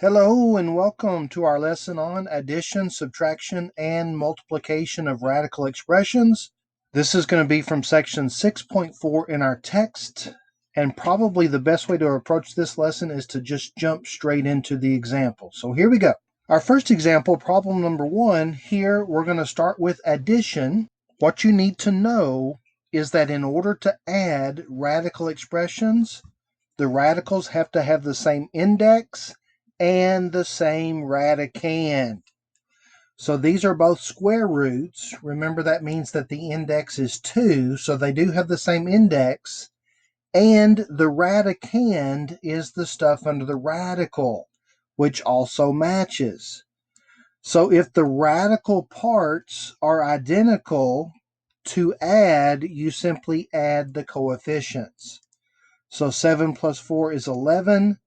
Hello and welcome to our lesson on addition, subtraction, and multiplication of radical expressions. This is going to be from section 6.4 in our text, and probably the best way to approach this lesson is to just jump straight into the example. So here we go. Our first example, problem number 1, here we're going to start with addition. What you need to know is that in order to add radical expressions, the radicals have to have the same index and the same radicand. So these are both square roots. Remember, that means that the index is 2, so they do have the same index. And the radicand is the stuff under the radical, which also matches. So if the radical parts are identical, to add, you simply add the coefficients. So 7 plus 4 is 11,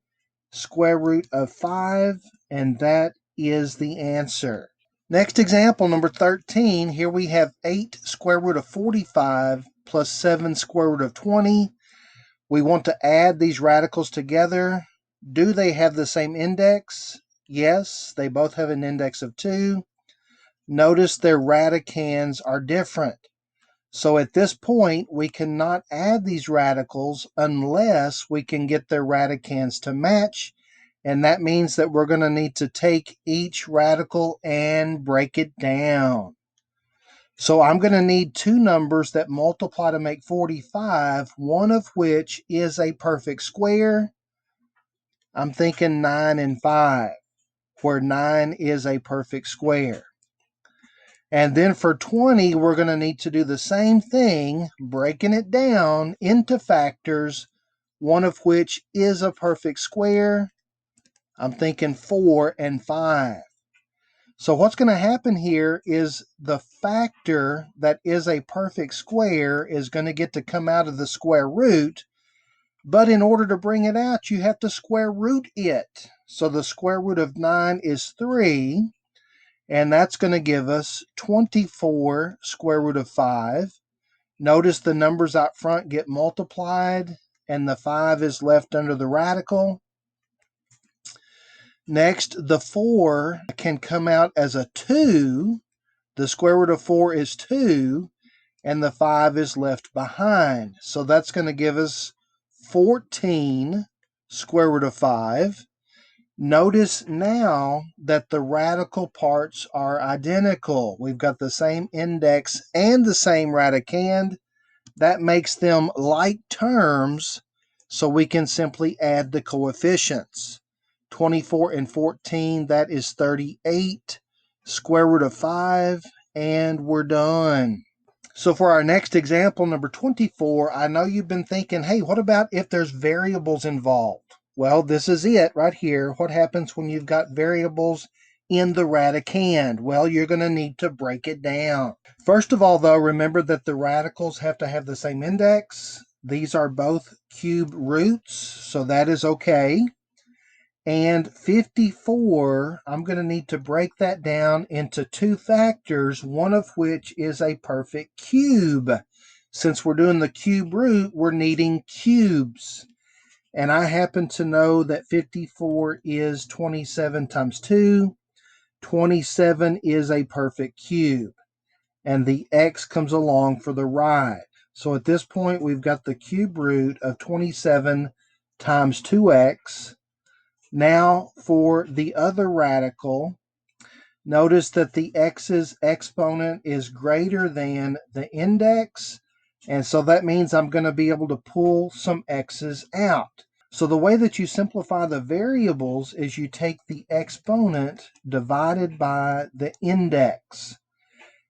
square root of 5, and that is the answer. Next example, number 13. Here we have 8 square root of 45 plus 7 square root of 20. We want to add these radicals together. Do they have the same index? Yes, they both have an index of 2. Notice their radicands are different. So at this point, we cannot add these radicals unless we can get their radicands to match. And that means that we're going to need to take each radical and break it down. So I'm going to need two numbers that multiply to make 45, one of which is a perfect square. I'm thinking 9 and 5, where 9 is a perfect square. And then for 20, we're going to need to do the same thing, breaking it down into factors, one of which is a perfect square. I'm thinking 4 and 5. So what's going to happen here is the factor that is a perfect square is going to get to come out of the square root. But in order to bring it out, you have to square root it. So the square root of 9 is 3. And that's going to give us 24 square root of 5. Notice the numbers out front get multiplied, and the 5 is left under the radical. Next, the 4 can come out as a 2. The square root of 4 is 2, and the 5 is left behind. So that's going to give us 14 square root of 5. Notice now that the radical parts are identical. We've got the same index and the same radicand. That makes them like terms, so we can simply add the coefficients. 24 and 14, that is 38, square root of 5, and we're done. So for our next example, number 24, I know you've been thinking, hey, what about if there's variables involved? Well, this is it right here. What happens when you've got variables in the radicand? Well, you're going to need to break it down. First of all, though, remember that the radicals have to have the same index. These are both cube roots, so that is okay. And 54, I'm going to need to break that down into two factors, one of which is a perfect cube. Since we're doing the cube root, we're needing cubes. And I happen to know that 54 is 27 times 2. 27 is a perfect cube. And the x comes along for the ride. So at this point, we've got the cube root of 27 times 2x. Now for the other radical, notice that the x's exponent is greater than the index. And so that means I'm going to be able to pull some x's out. So the way that you simplify the variables is you take the exponent divided by the index.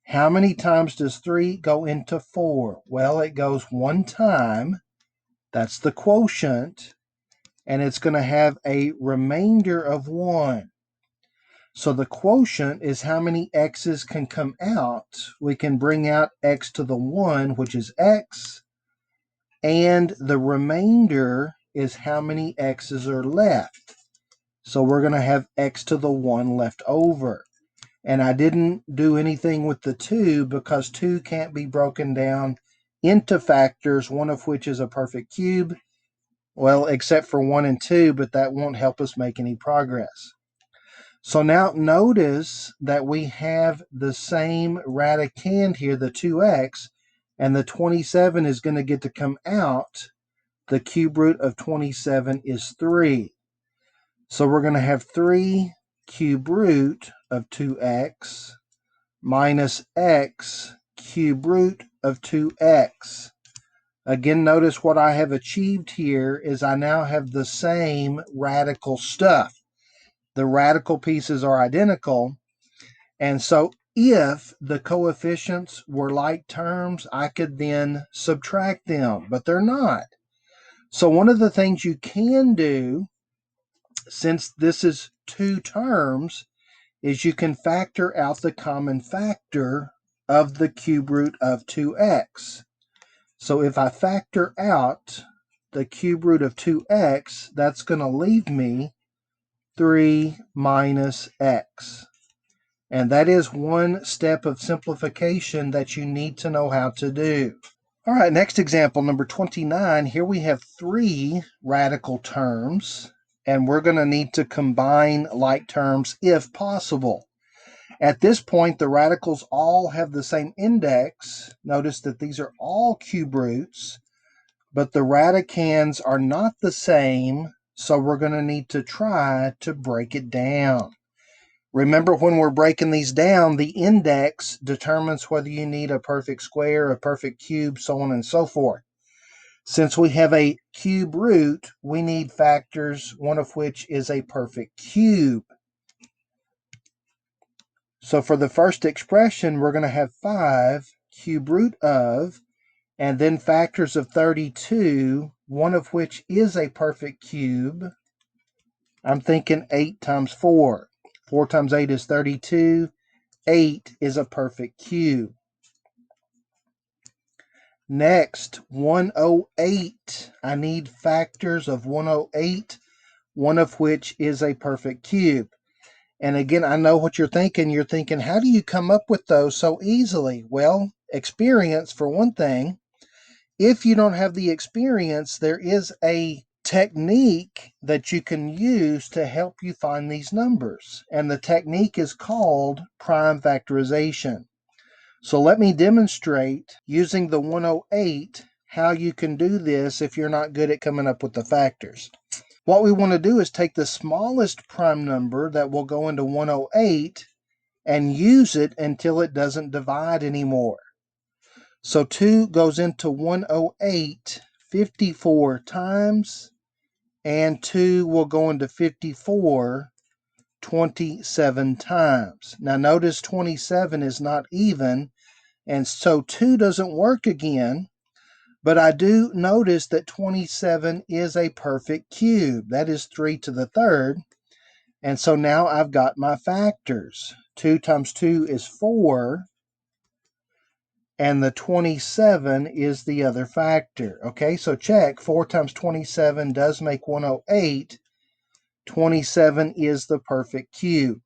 How many times does 3 go into 4? Well, it goes one time. That's the quotient. And it's going to have a remainder of 1. So the quotient is how many x's can come out. We can bring out x to the 1, which is x. And the remainder is how many x's are left. So we're going to have x to the 1 left over. And I didn't do anything with the 2 because 2 can't be broken down into factors, one of which is a perfect cube. Well, except for 1 and 2, but that won't help us make any progress. So now notice that we have the same radicand here, the 2x, and the 27 is going to get to come out. The cube root of 27 is 3. So we're going to have 3 cube root of 2x minus x cube root of 2x. Again, notice what I have achieved here is I now have the same radical stuff. The radical pieces are identical. And so if the coefficients were like terms, I could then subtract them, but they're not. So one of the things you can do, since this is 2 terms, is you can factor out the common factor of the cube root of 2x. So if I factor out the cube root of 2x, that's going to leave me 3 minus x. And that is one step of simplification that you need to know how to do. All right, next example, number 29. Here we have 3 radical terms, and we're going to need to combine like terms if possible. At this point, the radicals all have the same index. Notice that these are all cube roots, but the radicands are not the same, so we're going to need to try to break it down. Remember, when we're breaking these down, the index determines whether you need a perfect square, a perfect cube, so on and so forth. Since we have a cube root, we need factors, one of which is a perfect cube. So for the first expression, we're going to have 5 cube root of, and then factors of 32, one of which is a perfect cube. I'm thinking 8 times 4. 4 times 8 is 32. 8 is a perfect cube. Next, 108. I need factors of 108, one of which is a perfect cube. And again, I know what you're thinking. You're thinking, how do you come up with those so easily? Well, experience for one thing. If you don't have the experience, there is a technique that you can use to help you find these numbers. And the technique is called prime factorization. So let me demonstrate using the 108 how you can do this if you're not good at coming up with the factors. What we want to do is take the smallest prime number that will go into 108 and use it until it doesn't divide anymore. So 2 goes into 108 54 times, and 2 will go into 54 27 times. Now notice 27 is not even, and so 2 doesn't work again, but I do notice that 27 is a perfect cube. That is 3 to the third. And so now I've got my factors. 2 times 2 is 4, and the 27 is the other factor. Okay, so check. 4 times 27 does make 108. 27 is the perfect cube.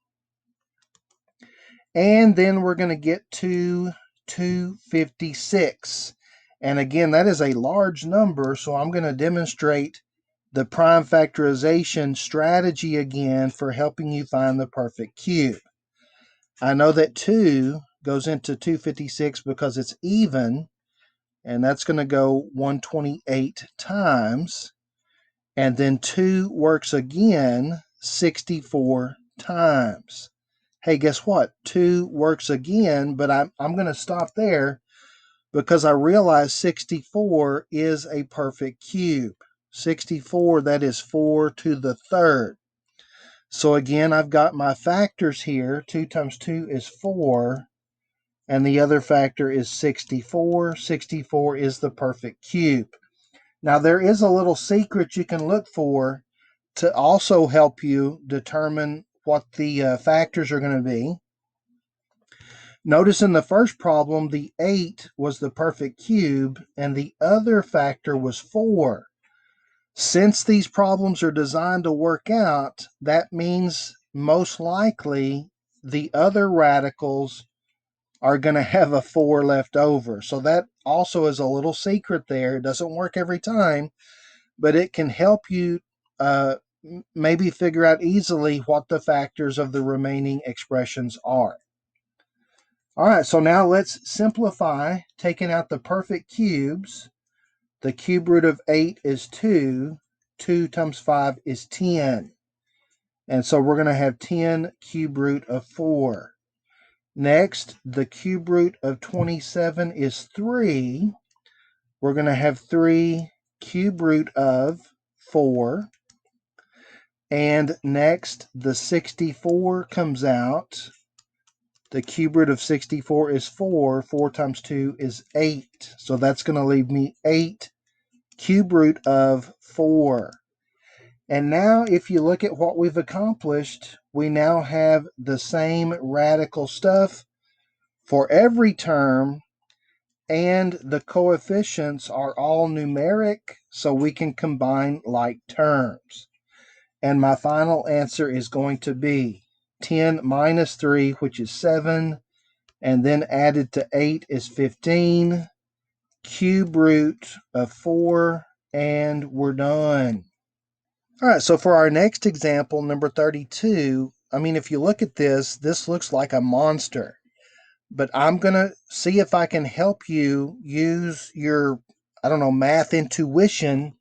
And then we're going to get to 256. And again, that is a large number, so I'm going to demonstrate the prime factorization strategy again for helping you find the perfect cube. I know that 2 goes into 256 because it's even, and that's going to go 128 times. And then 2 works again 64 times. Hey, guess what? 2 works again, but I'm going to stop there because I realize 64 is a perfect cube. 64, that is 4 to the third. So again, I've got my factors here. 2 times 2 is 4, and the other factor is 64. 64 is the perfect cube. Now, there is a little secret you can look for to also help you determine what the factors are going to be. Notice in the first problem, the 8 was the perfect cube, and the other factor was 4. Since these problems are designed to work out, that means most likely the other radicals are going to have a 4 left over. So that also is a little secret there. It doesn't work every time, but it can help you maybe figure out easily what the factors of the remaining expressions are. All right, so now let's simplify, taking out the perfect cubes. The cube root of 8 is 2. 2 times 5 is 10. And so we're going to have 10 cube root of 4. Next, the cube root of 27 is 3. We're going to have 3 cube root of 4. And next, the 64 comes out. The cube root of 64 is 4. 4 times 2 is 8. So that's going to leave me 8 cube root of 4. And now if you look at what we've accomplished, we now have the same radical stuff for every term, and the coefficients are all numeric, so we can combine like terms. And my final answer is going to be 10 minus 3, which is 7, and then added to 8 is 15, cube root of 4, and we're done. All right, so for our next example, number 32, if you look at this looks like a monster. But I'm going to see if I can help you use your, math intuition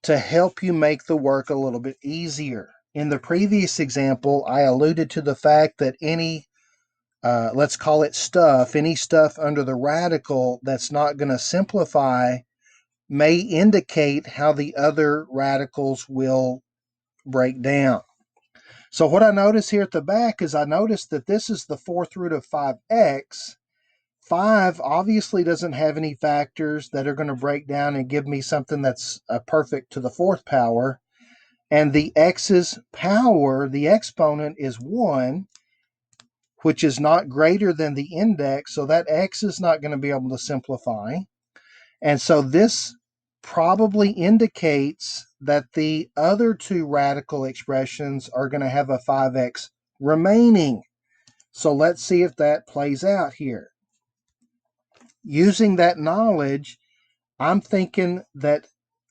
to help you make the work a little bit easier. In the previous example, I alluded to the fact that any, let's call it stuff, any stuff under the radical that's not going to simplify may indicate how the other radicals will break down. So what I notice here at the back is I notice that this is the fourth root of 5x. 5 obviously doesn't have any factors that are going to break down and give me something that's perfect to the fourth power. And the x's power, the exponent, is 1, which is not greater than the index, so that x is not going to be able to simplify. And so this probably indicates that the other two radical expressions are going to have a 5x remaining. So let's see if that plays out here. Using that knowledge, I'm thinking that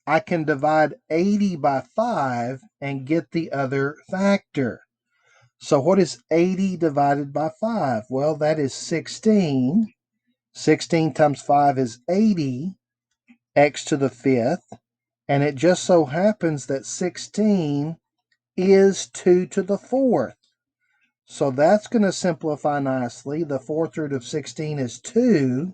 I can divide 80 by 5 and get the other factor. So what is 80 divided by 5? Well, that is 16. 16 times 5 is 80, x to the 5th. And it just so happens that 16 is 2 to the 4th. So that's going to simplify nicely. The fourth root of 16 is 2.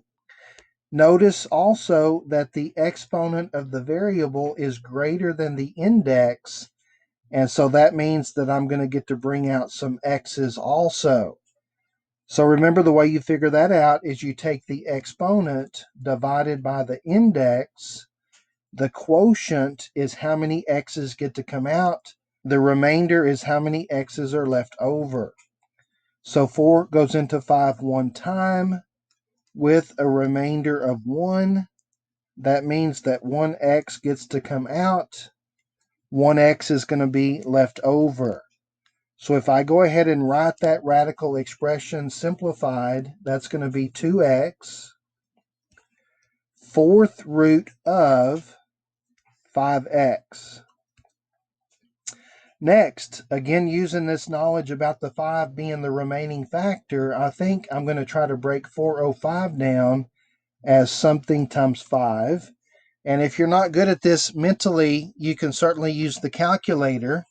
Notice also that the exponent of the variable is greater than the index, and so that means that I'm going to get to bring out some x's also. So remember, the way you figure that out is you take the exponent divided by the index. The quotient is how many x's get to come out. The remainder is how many x's are left over. So 4 goes into 5 one time with a remainder of 1. That means that 1x gets to come out. 1x is going to be left over. So if I go ahead and write that radical expression simplified, that's going to be 2x, fourth root of 5x. Next, again using this knowledge about the 5 being the remaining factor, I think I'm going to try to break 405 down as something times 5. And if you're not good at this mentally, you can certainly use the calculator.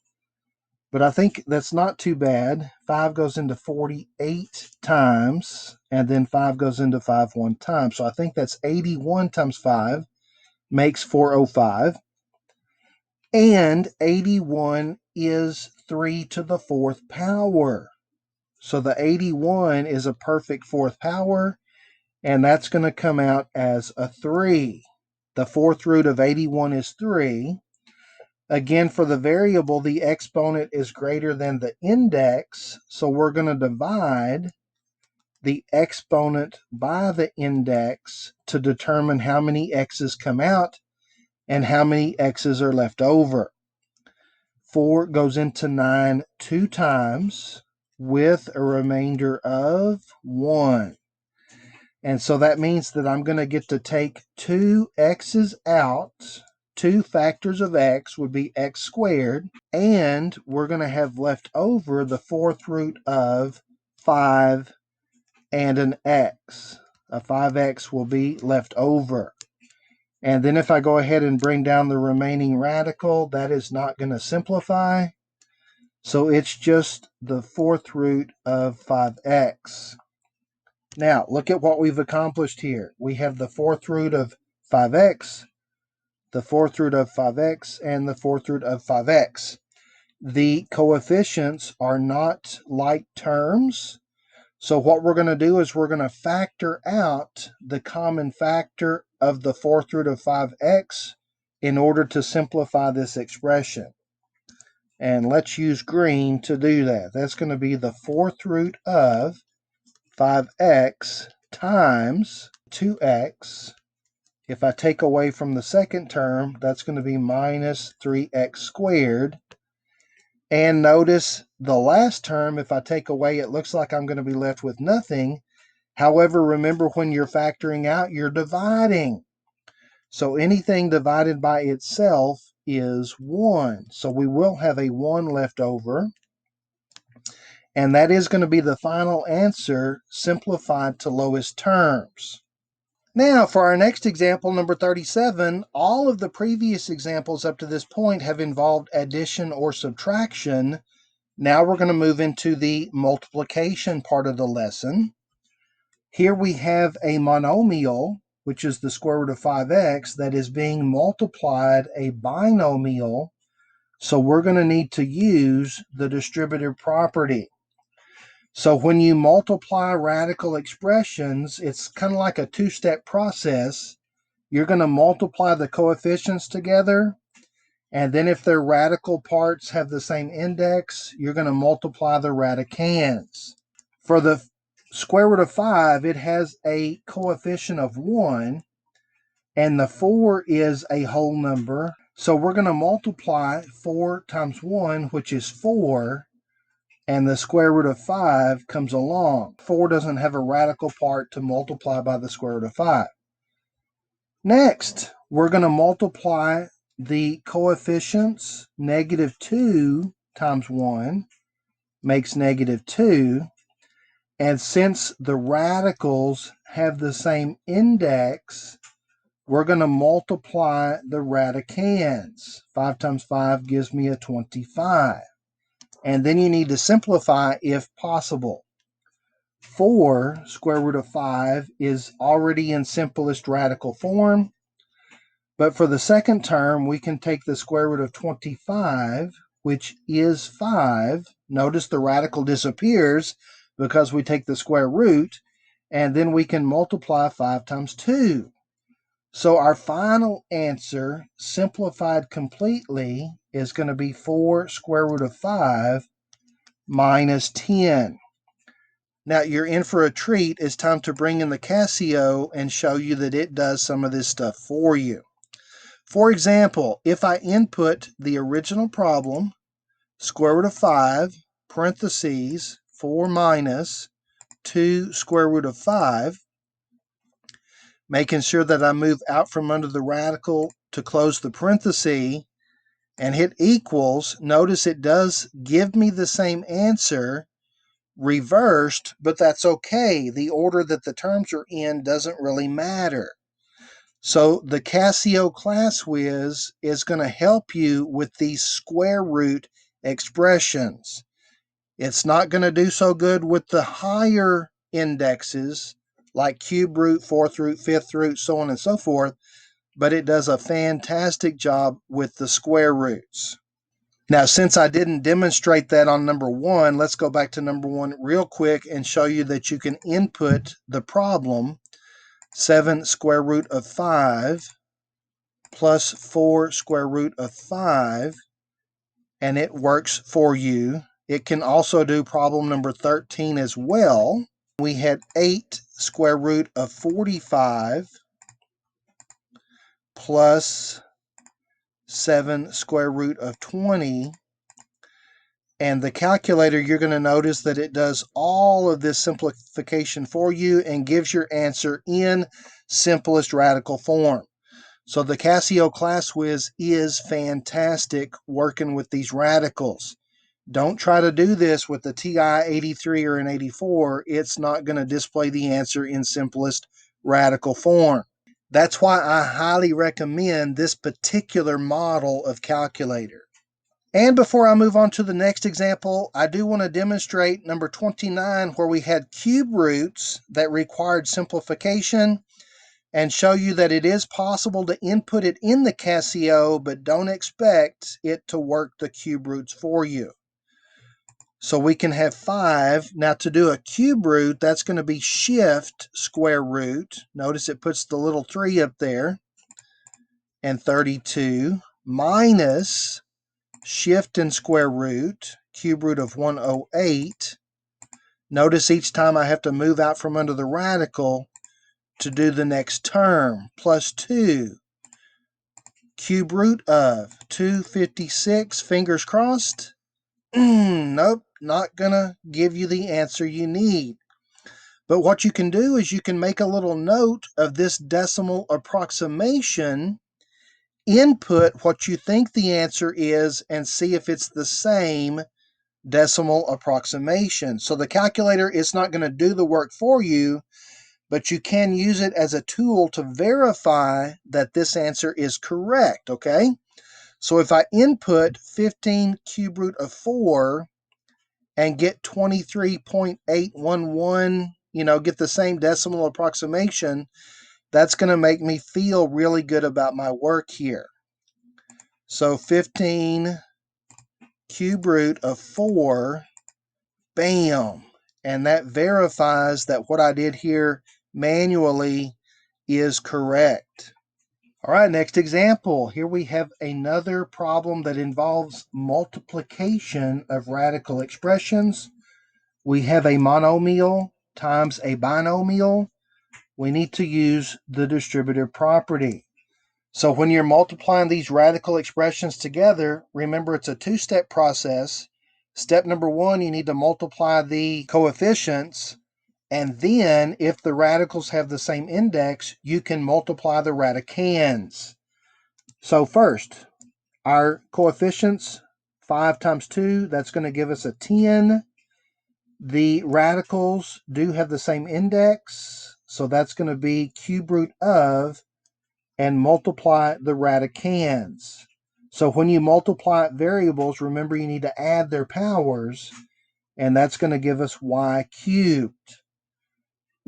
But I think that's not too bad. 5 goes into 48 times, and then 5 goes into 5 one time. So I think that's 81 times 5 makes 405. And 81 is 3 to the 4th power. So the 81 is a perfect 4th power, and that's going to come out as a 3. The fourth root of 81 is 3. Again, for the variable, the exponent is greater than the index, so we're going to divide the exponent by the index to determine how many x's come out and how many x's are left over. 4 goes into 9 two times with a remainder of 1. And so that means that I'm going to get to take 2 x's out two factors of x would be x squared, and we're going to have left over the fourth root of 5 and an x. A 5x will be left over. And then if I go ahead and bring down the remaining radical, that is not going to simplify. So it's just the fourth root of 5x. Now, look at what we've accomplished here. We have the fourth root of 5x, the fourth root of 5x, and the fourth root of 5x. The coefficients are not like terms. So what we're going to do is we're going to factor out the common factor of the fourth root of 5x in order to simplify this expression. And let's use green to do that. That's going to be the fourth root of 5x times 2x. If I take away from the second term, that's going to be minus 3x squared. And notice the last term, if I take away, it looks like I'm going to be left with nothing. However, remember when you're factoring out, you're dividing. So anything divided by itself is 1. So we will have a 1 left over. And that is going to be the final answer simplified to lowest terms. Now, for our next example, number 37, all of the previous examples up to this point have involved addition or subtraction. Now we're going to move into the multiplication part of the lesson. Here we have a monomial, which is the square root of 5x, that is being multiplied a binomial. So we're going to need to use the distributive property. So when you multiply radical expressions, it's kind of like a two-step process. You're going to multiply the coefficients together, and then if their radical parts have the same index, you're going to multiply the radicands. For the square root of 5, it has a coefficient of 1, and the 4 is a whole number. So we're going to multiply 4 times 1, which is 4, and the square root of 5 comes along. 4 doesn't have a radical part to multiply by the square root of 5. Next, we're going to multiply the coefficients. Negative 2 times 1 makes negative 2. And since the radicals have the same index, we're going to multiply the radicands. 5 times 5 gives me a 25. And then you need to simplify if possible. 4 square root of 5 is already in simplest radical form. But for the second term, we can take the square root of 25, which is 5. Notice the radical disappears because we take the square root. And then we can multiply 5 times 2. So our final answer, simplified completely, is going to be 4 square root of 5 minus 10. Now you're in for a treat. It's time to bring in the Casio and show you that it does some of this stuff for you. For example, if I input the original problem, square root of 5, parentheses, 4 minus 2 square root of 5, making sure that I move out from under the radical to close the parenthesis, and hit equals, notice it does give me the same answer reversed, but that's okay. The order that the terms are in doesn't really matter. So the Casio ClassWiz is going to help you with these square root expressions. It's not going to do so good with the higher indexes like cube root, fourth root, fifth root, so on and so forth, but it does a fantastic job with the square roots. Now, since I didn't demonstrate that on number 1, let's go back to number 1 real quick and show you that you can input the problem, 7 square root of 5 plus 4 square root of 5, and it works for you. It can also do problem number 13 as well. We had 8 square root of 45 plus 7 square root of 20. And the calculator, you're going to notice that it does all of this simplification for you and gives your answer in simplest radical form. So the Casio ClassWiz is fantastic working with these radicals. Don't try to do this with the TI-83 or an 84. It's not going to display the answer in simplest radical form. That's why I highly recommend this particular model of calculator. And before I move on to the next example, I do want to demonstrate number 29, where we had cube roots that required simplification, and show you that it is possible to input it in the Casio, but don't expect it to work the cube roots for you. So we can have 5. Now to do a cube root, that's going to be shift square root. Notice it puts the little 3 up there. And 32 minus shift and square root, cube root of 108. Notice each time I have to move out from under the radical to do the next term, plus 2. Cube root of 256, fingers crossed. Nope, not gonna give you the answer you need. But what you can do is you can make a little note of this decimal approximation, input what you think the answer is, and see if it's the same decimal approximation. So the calculator is not going to do the work for you, but you can use it as a tool to verify that this answer is correct, okay? So if I input 15 cube root of 4 and get 23.811, get the same decimal approximation, that's going to make me feel really good about my work here. So 15 cube root of 4, bam. And that verifies that what I did here manually is correct. All right, next example. Here we have another problem that involves multiplication of radical expressions. We have a monomial times a binomial. We need to use the distributive property. So when you're multiplying these radical expressions together, remember it's a two-step process. Step number 1, you need to multiply the coefficients. And then, if the radicals have the same index, you can multiply the radicands. So first, our coefficients, 5 times 2, that's going to give us a 10. The radicals do have the same index, so that's going to be cube root of, and multiply the radicands. So when you multiply variables, remember you need to add their powers, and that's going to give us y cubed.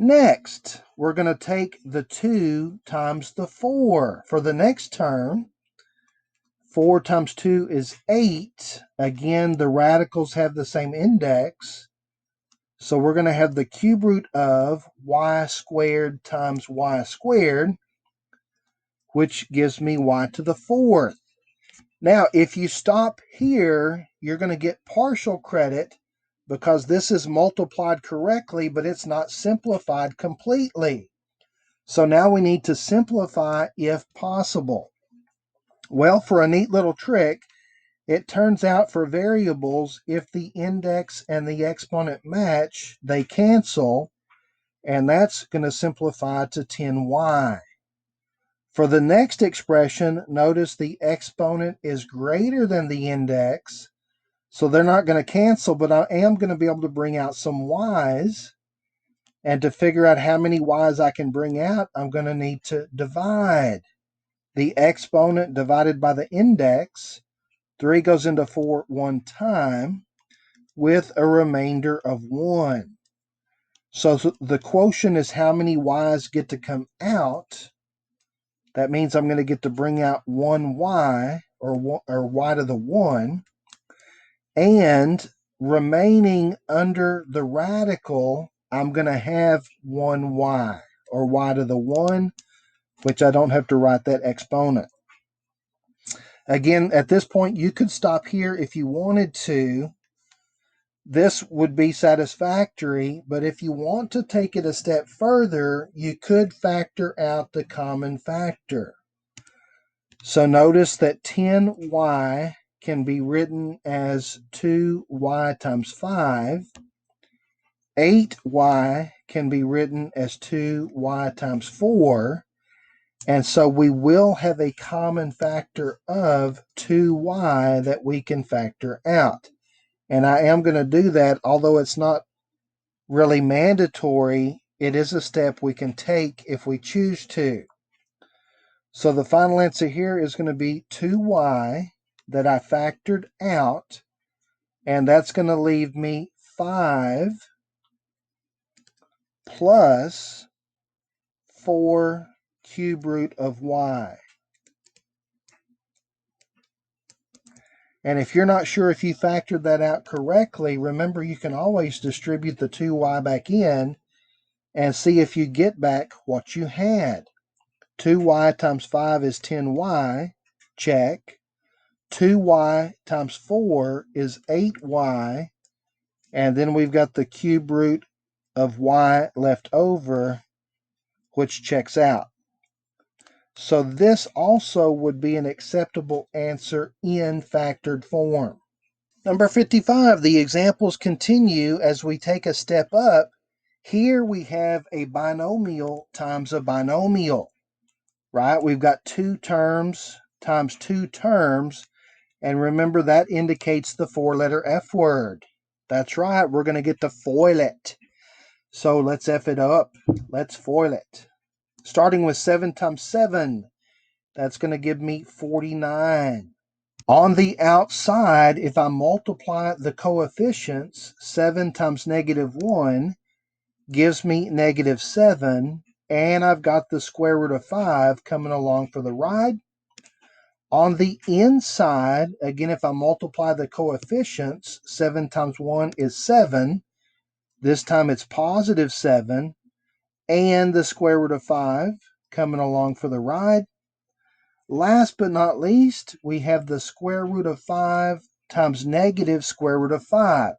Next, we're going to take the 2 times the 4. For the next term, 4 times 2 is 8. Again, the radicals have the same index. So we're going to have the cube root of y squared times y squared, which gives me y to the 4th. Now, if you stop here, you're going to get partial credit because this is multiplied correctly, but it's not simplified completely. So now we need to simplify if possible. Well, for a neat little trick, it turns out for variables, if the index and the exponent match, they cancel, and that's going to simplify to 10y. For the next expression, notice the exponent is greater than the index, so they're not going to cancel, but I am going to be able to bring out some y's. And to figure out how many y's I can bring out, I'm going to need to divide. The exponent divided by the index, 3 goes into 4 one time, with a remainder of 1. So the quotient is how many y's get to come out. That means I'm going to get to bring out 1y, or y to the 1. And remaining under the radical, I'm going to have 1y, or y to the 1, which I don't have to write that exponent. Again, at this point, you could stop here if you wanted to. This would be satisfactory, but if you want to take it a step further, you could factor out the common factor. So notice that 10y can be written as 2y times 5. 8y can be written as 2y times 4. And so we will have a common factor of 2y that we can factor out. And I am going to do that, although it's not really mandatory. It is a step we can take if we choose to. So the final answer here is going to be 2y that I factored out, and that's going to leave me 5 plus 4 cube root of y. And if you're not sure if you factored that out correctly, remember you can always distribute the 2y back in and see if you get back what you had. 2y times 5 is 10y, check. 2y times 4 is 8y, and then we've got the cube root of y left over, which checks out. So this also would be an acceptable answer in factored form. Number 55, the examples continue as we take a step up. Here we have a binomial times a binomial, right? We've got 2 terms times 2 terms, and remember that indicates the 4-letter F word. That's right, we're going to get to FOIL it. So let's F it up. Let's FOIL it. Starting with 7 times 7, that's going to give me 49. On the outside, if I multiply the coefficients, 7 times -1 gives me -7, and I've got the square root of 5 coming along for the ride. On the inside, again, if I multiply the coefficients, 7 times 1 is 7. This time it's +7, and the square root of 5 coming along for the ride. Last but not least, we have the square root of 5 times negative square root of 5.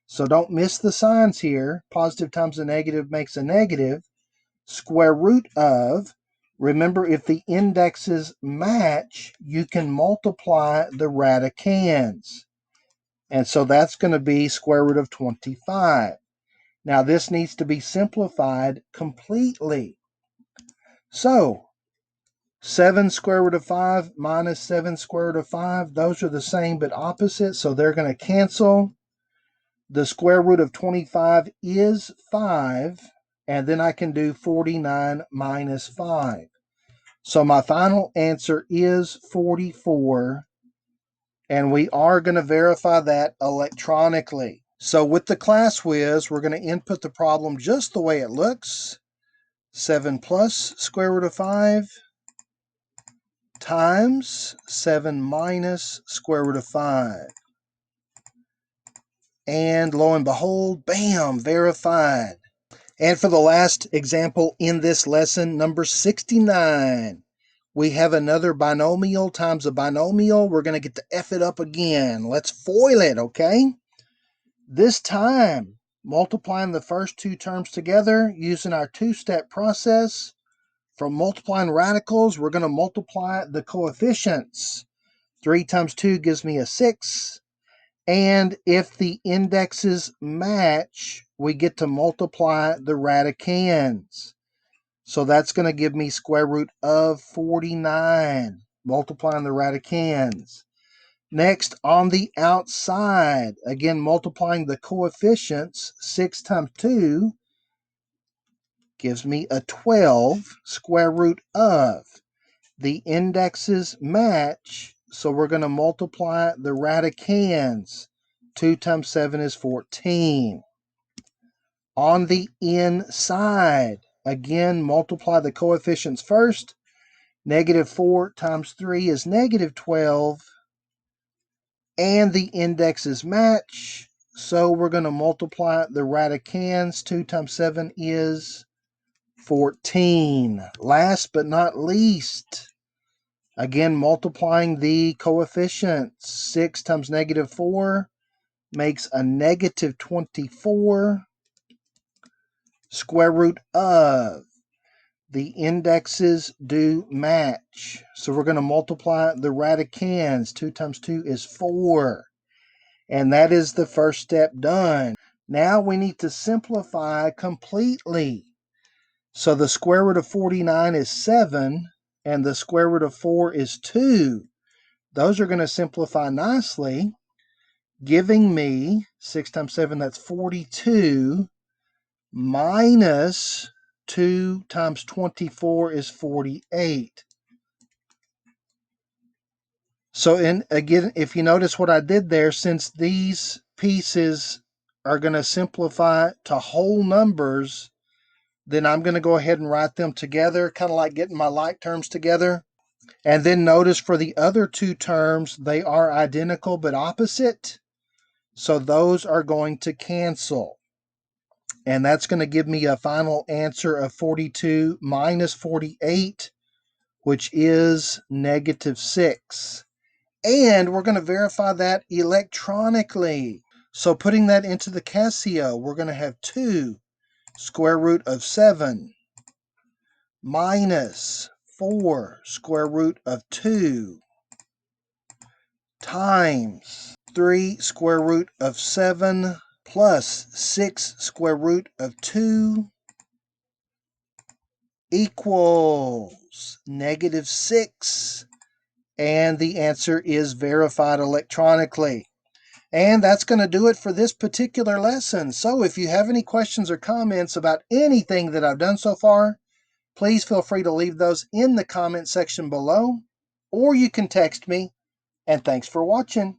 So don't miss the signs here. Positive times a negative makes a negative. Square root of, remember, if the indexes match, you can multiply the radicands. And so that's going to be square root of 25. Now this needs to be simplified completely. So 7 square root of 5 minus 7 square root of 5, those are the same but opposite, so they're going to cancel. The square root of 25 is 5, and then I can do 49 minus 5. So my final answer is 44, and we are going to verify that electronically. So with the class whiz, we're going to input the problem just the way it looks. 7 plus square root of 5 times 7 minus square root of 5. And lo and behold, bam, verified. And for the last example in this lesson, number 69, we have another binomial times a binomial. We're going to get to F it up again. Let's FOIL it, okay? This time, multiplying the first 2 terms together using our 2-step process. From multiplying radicals, we're going to multiply the coefficients. 3 times 2 gives me a 6. And if the indexes match, we get to multiply the radicands. So that's going to give me square root of 49, multiplying the radicands. Next, on the outside, again, multiplying the coefficients, 6 times 2 gives me a 12, square root of. The indexes match, so we're going to multiply the radicands. 2 times 7 is 14. On the inside, again, multiply the coefficients first. -4 times 3 is -12. And the indexes match, so we're going to multiply the radicands. 2 times 7 is 14. Last but not least, again, multiplying the coefficients. 6 times -4 makes a -24. Square root of. The indexes do match. So we're going to multiply the radicands. 2 times 2 is 4. And that is the first step done. Now we need to simplify completely. So the square root of 49 is 7. and the square root of 4 is 2. Those are going to simplify nicely, giving me 6 times 7, that's 42, minus 2 times 24 is 48. So again, if you notice what I did there, since these pieces are going to simplify to whole numbers, then I'm going to go ahead and write them together, kind of like getting my like terms together. And then notice for the other two terms, they are identical but opposite. So those are going to cancel. And that's going to give me a final answer of 42 minus 48, which is negative 6. And we're going to verify that electronically. So putting that into the Casio, we're going to have 2 square root of 7 minus 4 square root of 2 times 3 square root of 7 plus 6 square root of 2 equals negative 6. And the answer is verified electronically. And that's going to do it for this particular lesson. So if you have any questions or comments about anything that I've done so far, please feel free to leave those in the comment section below, or you can text me. And thanks for watching.